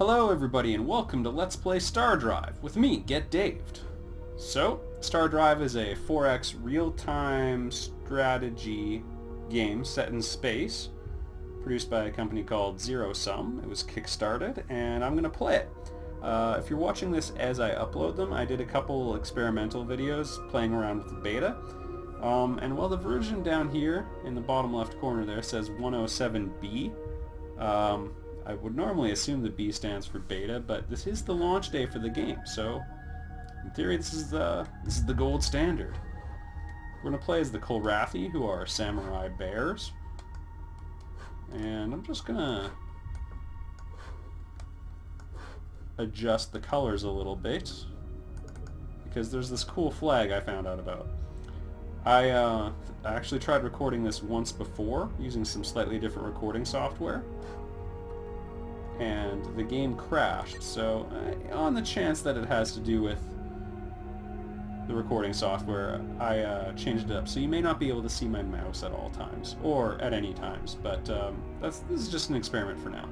Hello everybody and welcome to Let's Play StarDrive with me, Get Daved. So, StarDrive is a 4X real-time strategy game set in space, produced by a company called Zero Sum. It was kickstarted and I'm going to play it. If you're watching this as I upload them, I did a couple experimental videos playing around with the beta. And while the version down here in the bottom left corner there says 107B, I would normally assume the B stands for beta, but this is the launch day for the game, so in theory this is the gold standard. We're going to play as the Kulrathi, who are samurai bears. And I'm just going to adjust the colors a little bit, because there's this cool flag I found out about. I actually tried recording this once before, using some slightly different recording software. And the game crashed, so on the chance that it has to do with the recording software, I changed it up. So you may not be able to see my mouse at all times, or at any times, but this is just an experiment for now.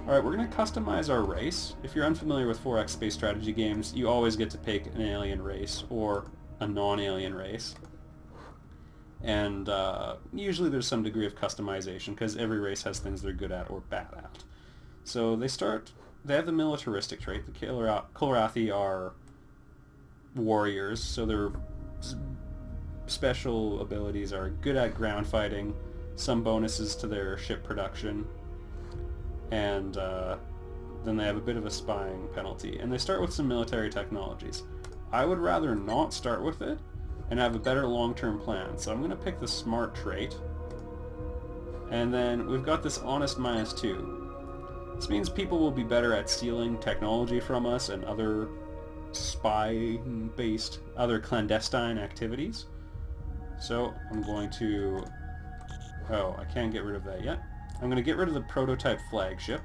Alright, we're going to customize our race. If you're unfamiliar with 4X space strategy games, you always get to pick an alien race, or a non-alien race. And usually there's some degree of customization, because every race has things they're good at or bad at. So they have the militaristic trait. The Kulrathi are warriors, so their special abilities are good at ground fighting, some bonuses to their ship production, and then they have a bit of a spying penalty. And they start with some military technologies. I would rather not start with it and have a better long-term plan, so I'm going to pick the smart trait. And then we've got this honest -2. This means people will be better at stealing technology from us and other spy-based, other clandestine activities. So I'm going to... Oh, I can't get rid of that yet. I'm going to get rid of the prototype flagship,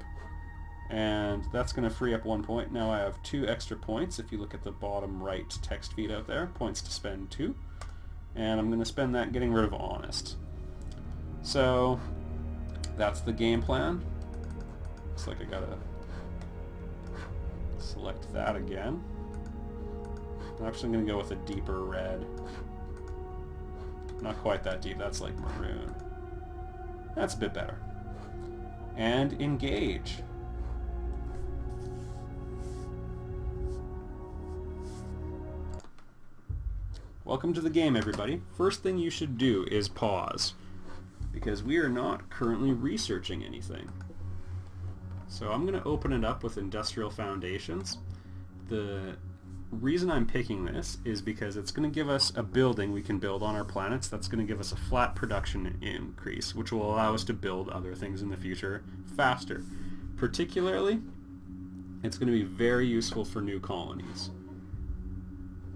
and that's going to free up 1 point. Now I have 2 extra points. If you look at the bottom right text feed out there, points to spend 2. And I'm going to spend that getting rid of honest. So that's the game plan. Looks like I gotta select that again. I'm actually going to go with a deeper red. Not quite that deep, that's like maroon. That's a bit better. And engage. Welcome to the game, everybody. First thing you should do is pause, because we are not currently researching anything. So I'm going to open it up with Industrial Foundations. The reason I'm picking this is because it's going to give us a building we can build on our planets that's going to give us a flat production increase, which will allow us to build other things in the future faster. Particularly, it's going to be very useful for new colonies.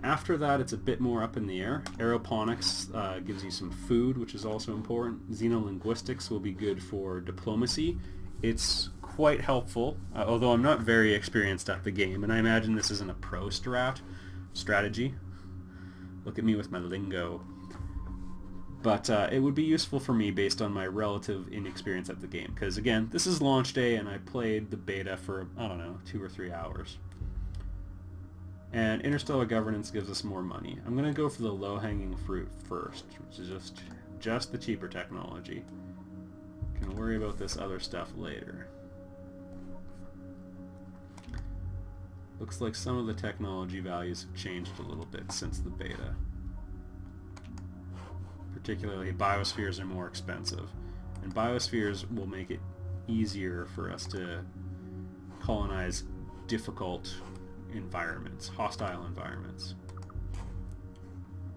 After that, it's a bit more up in the air. Aeroponics gives you some food, which is also important. Xenolinguistics will be good for diplomacy. It's quite helpful, although I'm not very experienced at the game, and I imagine this isn't a pro strategy. Look at me with my lingo. But it would be useful for me based on my relative inexperience at the game, because again, this is launch day and I played the beta for, I don't know, 2 or 3 hours. And interstellar governance gives us more money. I'm going to go for the low-hanging fruit first, which is just the cheaper technology. Can worry about this other stuff later. Looks like some of the technology values have changed a little bit since the beta. Particularly, biospheres are more expensive. And biospheres will make it easier for us to colonize difficult environments, hostile environments.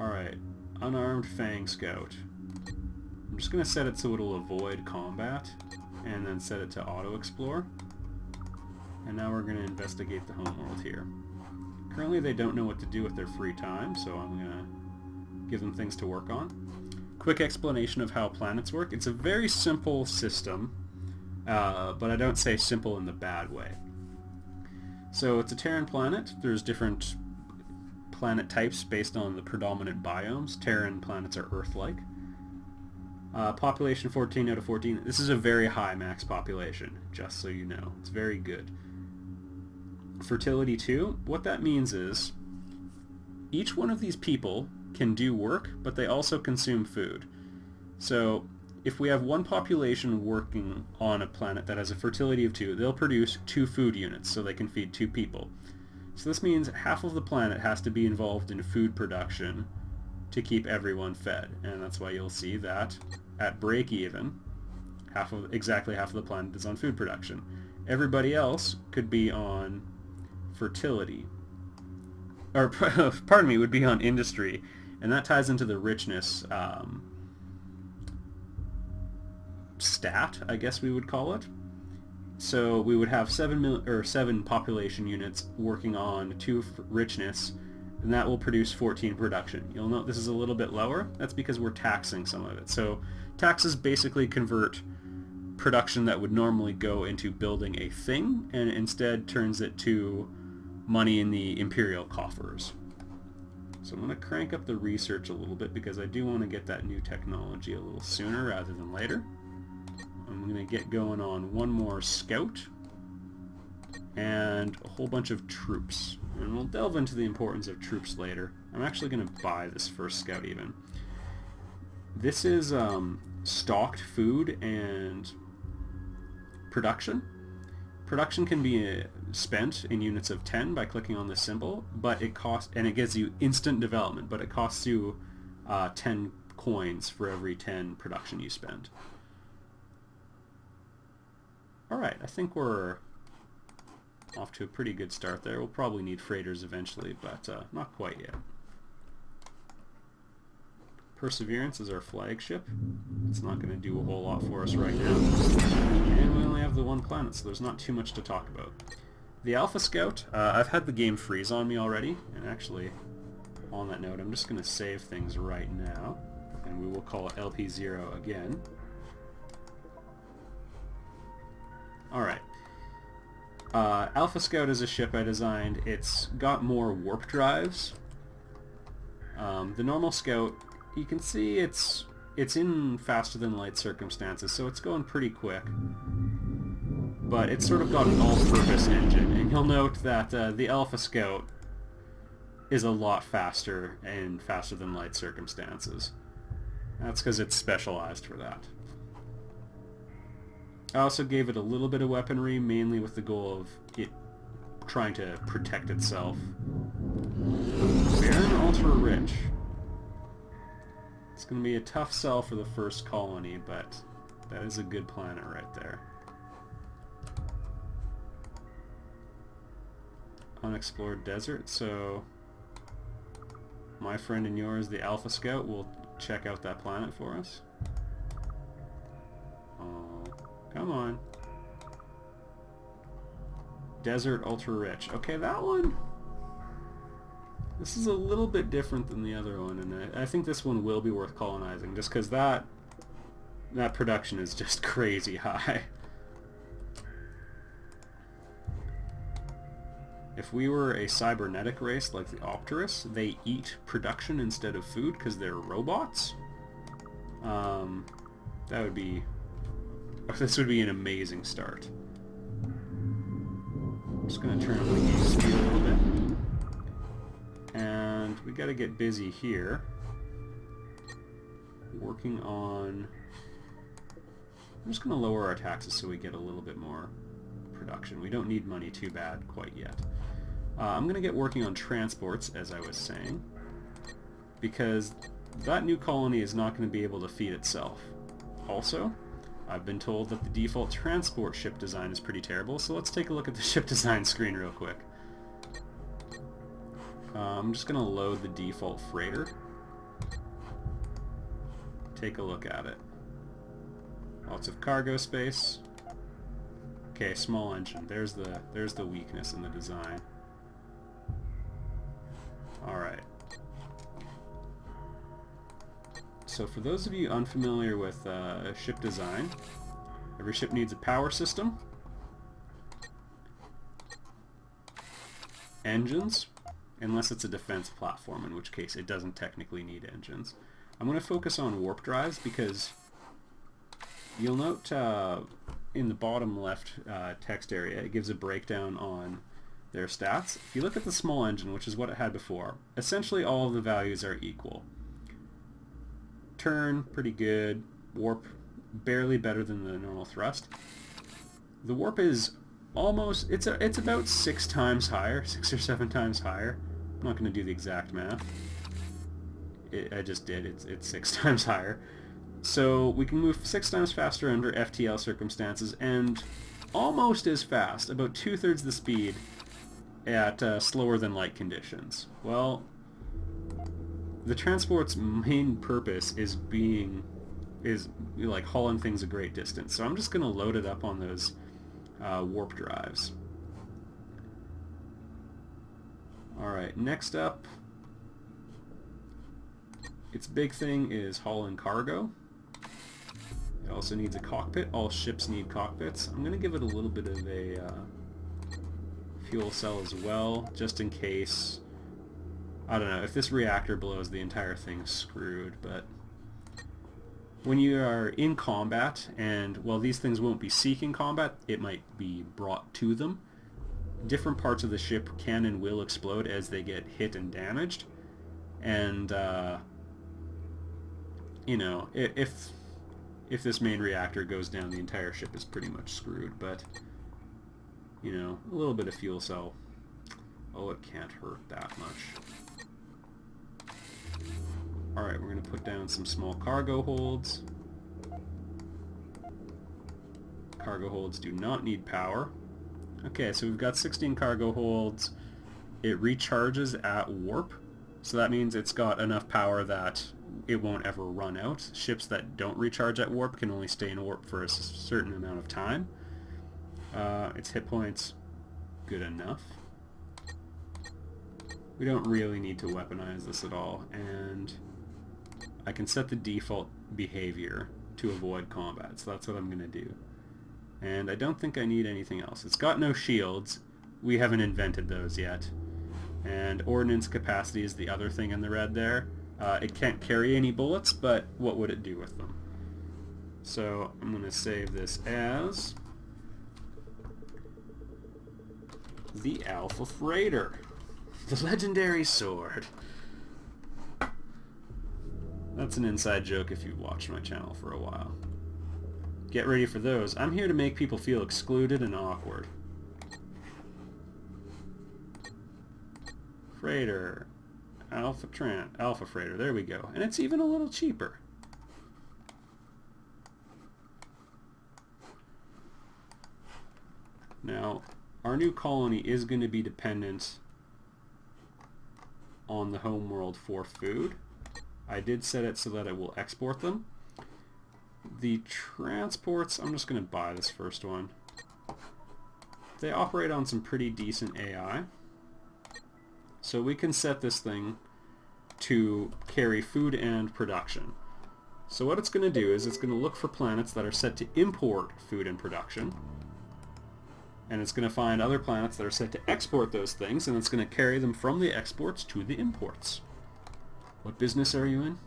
Alright, unarmed Fang Scout. I'm just going to set it so it'll avoid combat, and then set it to auto-explore. And now we're going to investigate the homeworld here. Currently they don't know what to do with their free time, so I'm going to give them things to work on. Quick explanation of how planets work. It's a very simple system, but I don't say simple in the bad way. So it's a Terran planet. There's different planet types based on the predominant biomes. Terran planets are Earth-like. Population 14 out of 14. This is a very high max population, just so you know. It's very good. fertility 2, what that means is each one of these people can do work, but they also consume food. So if we have one population working on a planet that has a fertility of 2, they'll produce 2 food units, so they can feed 2 people. So this means half of the planet has to be involved in food production to keep everyone fed, and that's why you'll see that at break even, exactly half of the planet is on food production. Everybody else could be on fertility, or pardon me, would be on industry, and that ties into the richness stat, I guess we would call it. So we would have 7 population units working on 2 richness, and that will produce 14 production. You'll note this is a little bit lower. That's because we're taxing some of it. So taxes basically convert production that would normally go into building a thing, and instead turns it to money in the imperial coffers. So I'm going to crank up the research a little bit because I do want to get that new technology a little sooner rather than later. I'm going to get going on one more scout and a whole bunch of troops. And we'll delve into the importance of troops later. I'm actually going to buy this first scout even. This is stocked food and production. Production can be spent in units of 10 by clicking on this symbol, but it costs, and it gives you instant development, but it costs you 10 coins for every 10 production you spend. Alright, I think we're off to a pretty good start there. We'll probably need freighters eventually, but not quite yet. Perseverance is our flagship. It's not going to do a whole lot for us right now. And we only have the one planet, so there's not too much to talk about. The Alpha Scout, I've had the game freeze on me already, and actually, on that note, I'm just going to save things right now, and we will call it LP0 again. Alright. Alpha Scout is a ship I designed. It's got more warp drives. The normal Scout, you can see it's in faster than light circumstances, so it's going pretty quick. But it's sort of got an all-purpose engine, and you'll note that the Alpha Scout is a lot faster in faster than light circumstances. That's because it's specialized for that. I also gave it a little bit of weaponry, mainly with the goal of it trying to protect itself. Baron Ultra Rich. It's going to be a tough sell for the first colony, but that is a good planet right there. Unexplored desert, so my friend and yours, the Alpha Scout, will check out that planet for us. Oh, come on. Desert Ultra Rich. Okay, that one, this is a little bit different than the other one, and I think this one will be worth colonizing, just because that production is just crazy high. If we were a cybernetic race like the Opterus, they eat production instead of food because they're robots. That would be... This would be an amazing start. I'm just going to turn up the game speed a little bit. And we got to get busy here. Working on... I'm just going to lower our taxes so we get a little bit more production. We don't need money too bad quite yet. I'm going to get working on transports, as I was saying, because that new colony is not going to be able to feed itself. Also, I've been told that the default transport ship design is pretty terrible, so let's take a look at the ship design screen real quick. I'm just going to load the default freighter. Take a look at it. Lots of cargo space. Okay, small engine. There's the weakness in the design. Alright. So for those of you unfamiliar with ship design, every ship needs a power system, engines, unless it's a defense platform, in which case it doesn't technically need engines. I'm going to focus on warp drives because you'll note in the bottom left text area it gives a breakdown on their stats. If you look at the small engine, which is what it had before, essentially all of the values are equal. Turn, pretty good. Warp, barely better than the normal thrust. The warp is almost, it's about 6 times higher, 6 or 7 times higher. I'm not going to do the exact math. I just did. It's 6 times higher. So we can move 6 times faster under FTL circumstances, and almost as fast, about 2/3 the speed, at slower than light conditions. Well, the transport's main purpose is like hauling things a great distance. So I'm just going to load it up on those warp drives. Alright, next up, its big thing is hauling cargo. It also needs a cockpit. All ships need cockpits. I'm going to give it a little bit of a fuel cell as well, just in case. I don't know, if this reactor blows, the entire thing's screwed, but when you are in combat, and, well, these things won't be seeking combat, it might be brought to them. Different parts of the ship can and will explode as they get hit and damaged, and, you know, if this main reactor goes down, the entire ship is pretty much screwed, but, you know, a little bit of fuel cell, oh, it can't hurt that much. Alright, we're going to put down some small cargo holds. Cargo holds do not need power. Okay, so we've got 16 cargo holds. It recharges at warp, so that means it's got enough power that it won't ever run out. Ships that don't recharge at warp can only stay in warp for a certain amount of time. Its hit points, good enough. We don't really need to weaponize this at all, and I can set the default behavior to avoid combat, so that's what I'm going to do. And I don't think I need anything else. It's got no shields. We haven't invented those yet. And ordnance capacity is the other thing in the red there. It can't carry any bullets, but what would it do with them? So I'm going to save this as the Alpha Freighter. The legendary sword. That's an inside joke if you've watched my channel for a while. Get ready for those. I'm here to make people feel excluded and awkward. Freighter. Alpha Freighter. There we go. And it's even a little cheaper. Now, our new colony is going to be dependent on the home world for food. I did set it so that it will export them. The transports, I'm just going to buy this first one. They operate on some pretty decent AI. So we can set this thing to carry food and production. So what it's going to do is it's going to look for planets that are set to import food and production. And it's going to find other planets that are set to export those things, and it's going to carry them from the exports to the imports. What business are you in?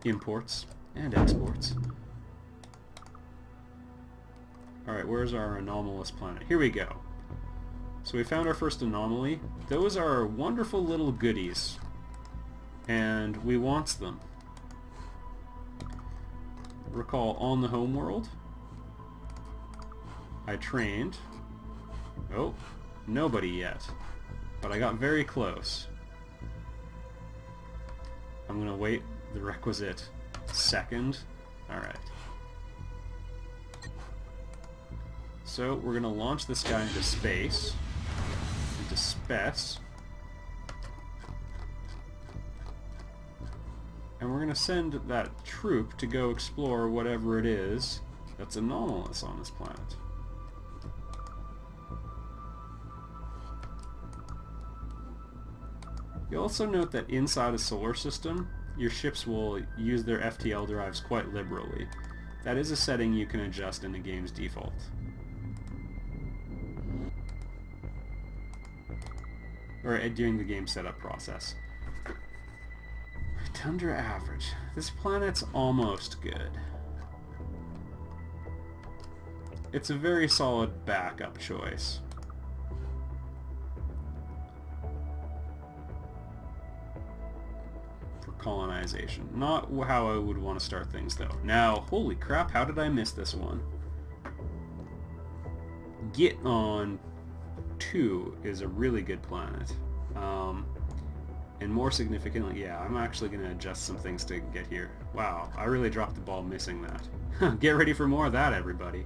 Imports and exports. Alright, where's our anomalous planet? Here we go. So we found our first anomaly. Those are wonderful little goodies, and we want them. Recall, on the home world, I trained. Oh, nobody yet. But I got very close. I'm going to wait the requisite second. Alright. So we're going to launch this guy into space. Into space. And we're going to send that troop to go explore whatever it is that's anomalous on this planet. You'll also note that inside a solar system, your ships will use their FTL drives quite liberally. That is a setting you can adjust in the game's default. Or during the game setup process. Tundra average. This planet's almost good. It's a very solid backup choice. colonization. Not how I would want to start things, though. Now, holy crap, how did I miss this one? Get on 2 is a really good planet. And more significantly, yeah, I'm actually going to adjust some things to get here. Wow, I really dropped the ball missing that. Get ready for more of that, everybody.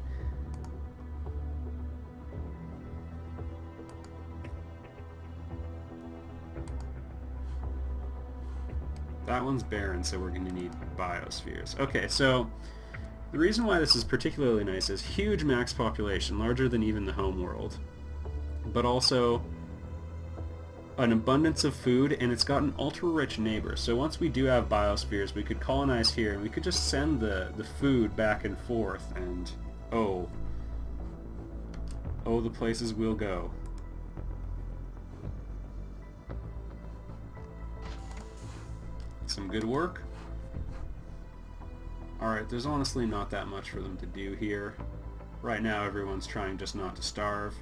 That one's barren, so we're going to need biospheres. Okay, so the reason why this is particularly nice is huge max population, larger than even the home world, but also an abundance of food, and it's got an ultra-rich neighbor. So once we do have biospheres, we could colonize here, and we could just send the food back and forth, and oh, the places we'll go. Some good work. Alright, there's honestly not that much for them to do here. Right now everyone's trying just not to starve.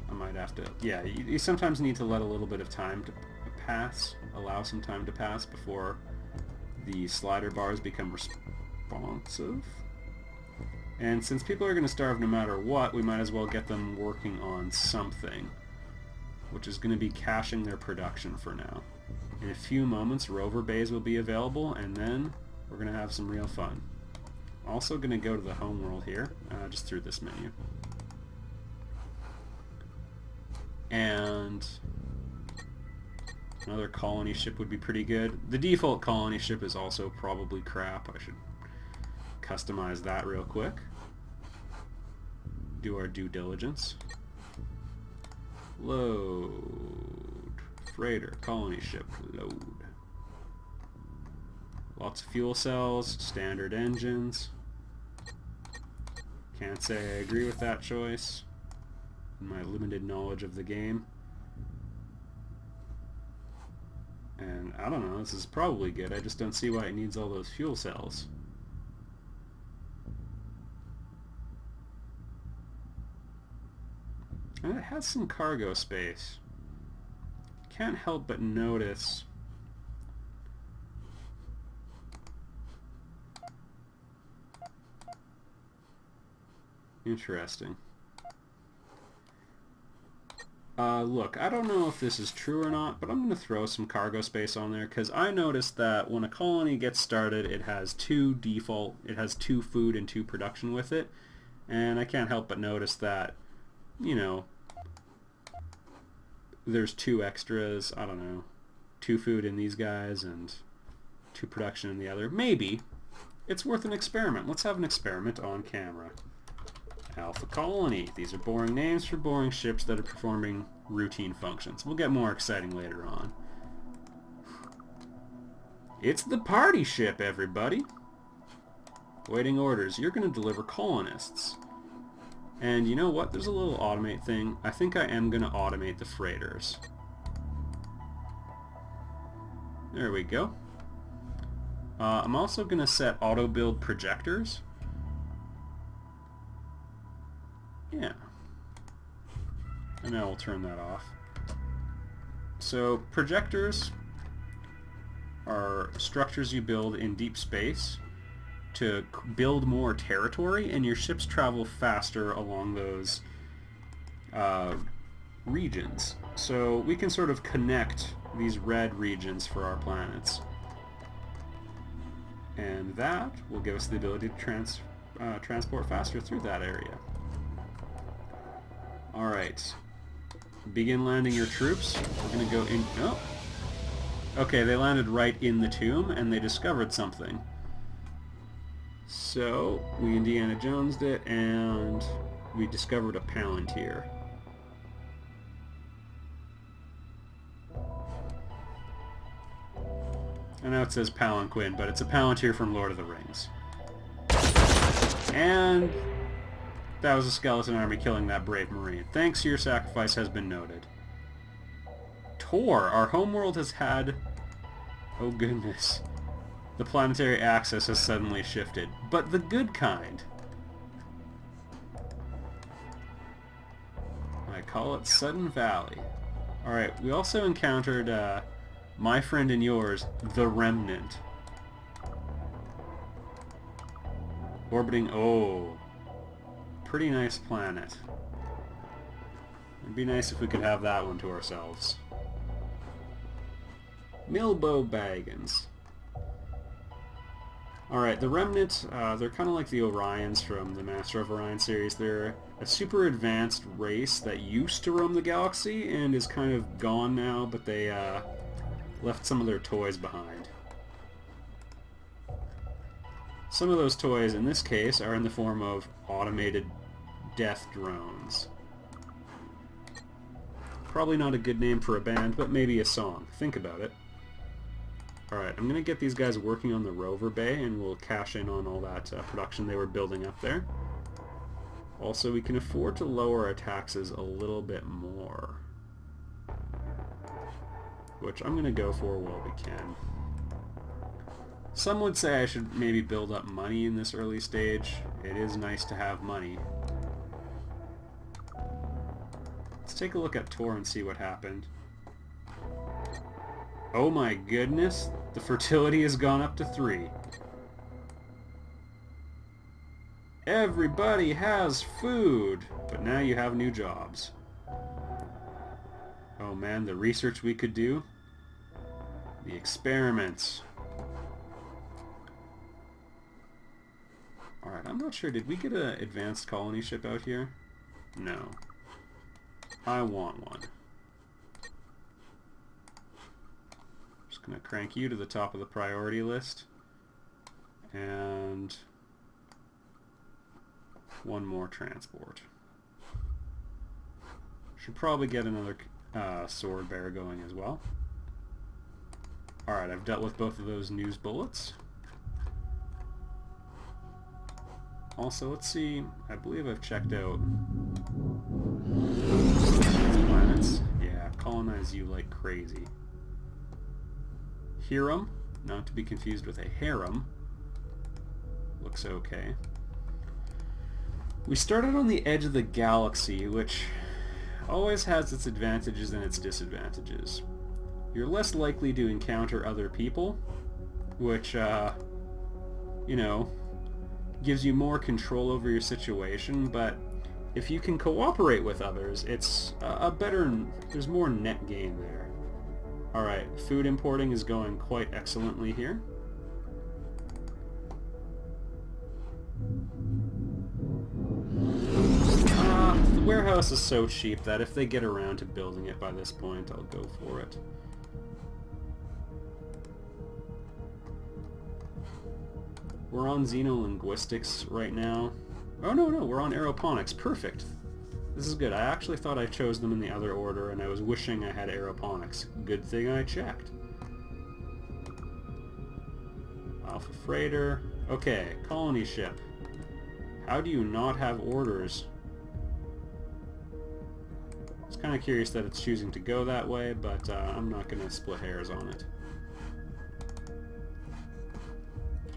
I might have to... Yeah, you sometimes need to let a little bit of time to pass, allow some time to pass before the slider bars become responsive. And since people are going to starve no matter what, we might as well get them working on something, which is going to be caching their production for now. In a few moments, rover bays will be available, and then we're going to have some real fun. Also going to go to the home world here, just through this menu. And another colony ship would be pretty good. The default colony ship is also probably crap. I should customize that real quick. Do our due diligence. Load. Freighter, colony ship, load. Lots of fuel cells, standard engines. Can't say I agree with that choice in my limited knowledge of the game. And I don't know, this is probably good. I just don't see why it needs all those fuel cells. And it has some cargo space. Can't help but notice interesting. Look, I don't know if this is true or not, but I'm going to throw some cargo space on there because I noticed that when a colony gets started, it has 2 food and 2 production with it, and I can't help but notice that, you know, there's 2 extras, I don't know, 2 food in these guys and 2 production in the other. Maybe. It's worth an experiment. Let's have an experiment on camera. Alpha Colony. These are boring names for boring ships that are performing routine functions. We'll get more exciting later on. It's the party ship, everybody. Waiting orders. You're going to deliver colonists. And you know what? There's a little automate thing. I think I am going to automate the freighters. There we go. I'm also going to set auto build projectors. Yeah. And now we'll turn that off. So projectors are structures you build in deep space to build more territory, and your ships travel faster along those regions. So we can sort of connect these red regions for our planets. And that will give us the ability to transport faster through that area. Alright. Begin landing your troops. We're going to go in... Oh! Okay, they landed right in the tomb, and they discovered something. So, we Indiana Jones'd it, and we discovered a Palantir. I know it says Palanquin, but it's a Palantir from Lord of the Rings. And that was a skeleton army killing that brave Marine. Thanks, your sacrifice has been noted. Tor, our homeworld has had... Oh goodness. The planetary axis has suddenly shifted, but the good kind. I call it Sudden Valley. Alright, we also encountered my friend and yours, the Remnant. Orbiting, oh, pretty nice planet. It'd be nice if we could have that one to ourselves. Milbo Baggins. Alright, the Remnant, they're kind of like the Orions from the Master of Orion series. They're a super advanced race that used to roam the galaxy and is kind of gone now, but they left some of their toys behind. Some of those toys, in this case, are in the form of automated death drones. Probably not a good name for a band, but maybe a song. Think about it. Alright, I'm going to get these guys working on the rover bay, and we'll cash in on all that production they were building up there. Also, we can afford to lower our taxes a little bit more, which I'm going to go for while we can. Some would say I should maybe build up money in this early stage. It is nice to have money. Let's take a look at Tor and see what happened. Oh my goodness, the fertility has gone up to 3. Everybody has food, but now you have new jobs. Oh man, the research we could do. The experiments. Alright, I'm not sure, did we get an advanced colony ship out here? No. I want one. Just gonna crank you to the top of the priority list. And one more transport. Should probably get another sword bearer going as well. Alright, I've dealt with both of those news bullets. Also, let's see, I believe I've checked out planets. Yeah, colonize you like crazy. Hiram, not to be confused with a harem. Looks okay. We started on the edge of the galaxy, which always has its advantages and its disadvantages. You're less likely to encounter other people, which, you know, gives you more control over your situation, but if you can cooperate with others, it's a better, there's more net gain there. Alright, food importing is going quite excellently here. The warehouse is so cheap that if they get around to building it by this point, I'll go for it. We're on xenolinguistics right now. Oh no, we're on aeroponics. Perfect. This is good. I actually thought I chose them in the other order, and I was wishing I had aeroponics. Good thing I checked. Alpha freighter. Okay, colony ship. How do you not have orders? I was kind of curious that it's choosing to go that way, but I'm not going to split hairs on it.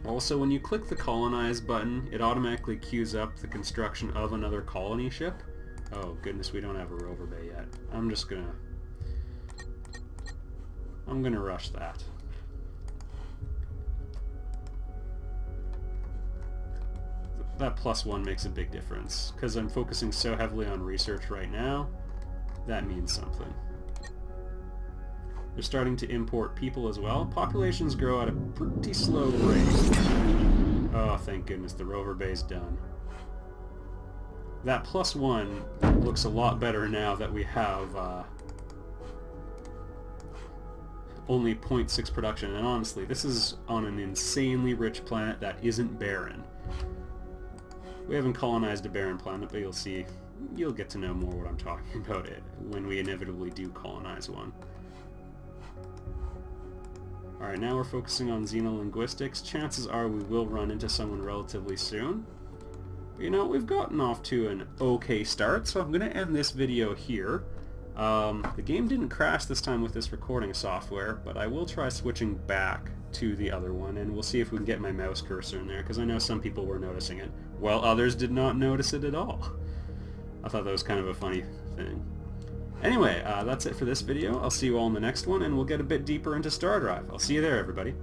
Also, when you click the colonize button, it automatically queues up the construction of another colony ship. Oh goodness, we don't have a rover bay yet. I'm gonna rush that. That +1 makes a big difference, because I'm focusing so heavily on research right now. That means something. They're starting to import people as well. Populations grow at a pretty slow rate. Oh, thank goodness, the rover bay's done. That +1 looks a lot better now that we have only 0.6 production, and honestly, this is on an insanely rich planet that isn't barren. We haven't colonized a barren planet, but you'll get to know more what I'm talking about it when we inevitably do colonize one. Alright, now we're focusing on xenolinguistics. Chances are we will run into someone relatively soon. But you know, we've gotten off to an okay start, so I'm going to end this video here. The game didn't crash this time with this recording software, but I will try switching back to the other one, and we'll see if we can get my mouse cursor in there, because I know some people were noticing it, while others did not notice it at all. I thought that was kind of a funny thing. Anyway, that's it for this video. I'll see you all in the next one, and we'll get a bit deeper into StarDrive. I'll see you there, everybody.